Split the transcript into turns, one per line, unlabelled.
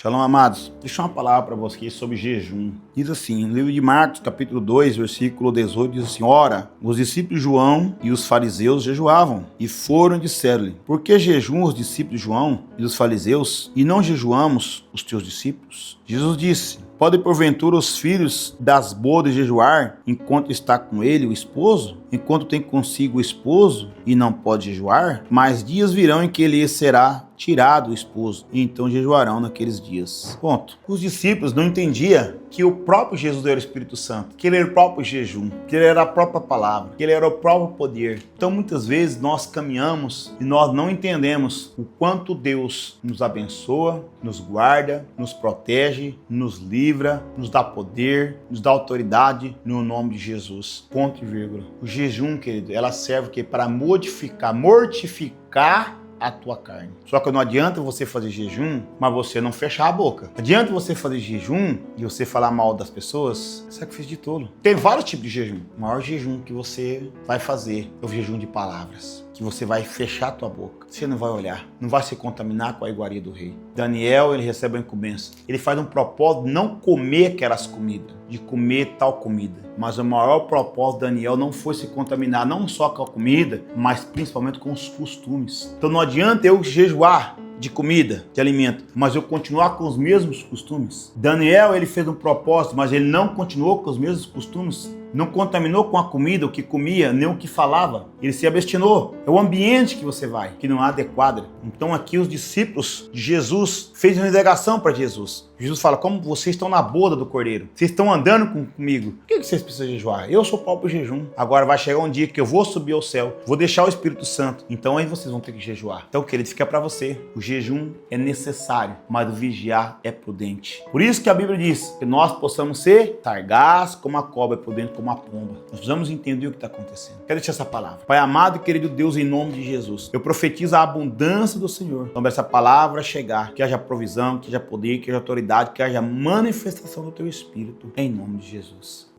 Shalom, amados. Deixa uma palavra para vocês sobre jejum. Diz assim, no livro de Marcos, capítulo 2, versículo 18, diz assim: Ora, os discípulos de João e os fariseus jejuavam, e foram e disseram-lhe: Por que jejuam os discípulos de João e os fariseus, e não jejuamos os teus discípulos? Jesus disse: Pode porventura os filhos das bodas jejuar enquanto está com ele o esposo? Enquanto tem consigo o esposo e não pode jejuar? Mas dias virão em que ele será tirado o esposo, e então jejuarão naqueles dias. Ponto. Os discípulos não entendiam que o próprio Jesus era o Espírito Santo, que ele era o próprio jejum, que ele era a própria palavra, que ele era o próprio poder. Então muitas vezes nós caminhamos e nós não entendemos o quanto Deus nos abençoa, nos guarda, nos protege, nos livra, nos dá poder, nos dá autoridade no nome de Jesus. Ponto e vírgula. O jejum, querido, ela serve o quê? Para mortificar a tua carne. Só que não adianta você fazer jejum, mas você não fechar a boca. Adianta você fazer jejum e você falar mal das pessoas, sacrifício de tolo. Tem vários tipos de jejum. O maior jejum que você vai fazer é o jejum de palavras. Que você vai fechar a tua boca. Você não vai olhar, não vai se contaminar com a iguaria do rei. Daniel, ele recebe a incumbência. Ele faz um propósito de não comer aquelas comidas, de comer tal comida. Mas o maior propósito de Daniel não foi se contaminar não só com a comida, mas principalmente com os costumes. Então não adianta eu jejuar de comida, de alimento, mas eu continuar com os mesmos costumes. Daniel, ele fez um propósito, mas ele não continuou com os mesmos costumes. Não contaminou com a comida, o que comia, nem o que falava. Ele se abstinou. É o ambiente que você vai, que não é adequado. Então aqui os discípulos de Jesus fez uma indagação para Jesus. Jesus fala, como vocês estão na boda do Cordeiro, vocês estão andando comigo, por que vocês precisam jejuar? Eu sou o próprio jejum. Agora vai chegar um dia que eu vou subir ao céu, vou deixar o Espírito Santo, então aí vocês vão ter que jejuar. Então, querido, fica para você. O jejum é necessário, mas o vigiar é prudente. Por isso que a Bíblia diz que nós possamos ser sargás como a cobra, prudente como a pomba. Nós precisamos entender o que está acontecendo. Quero deixar essa palavra. Pai amado e querido Deus, em nome de Jesus, eu profetizo a abundância do Senhor sobre essa palavra chegar, que haja provisão, que haja poder, que haja autoridade, que haja manifestação do teu Espírito, em nome de Jesus.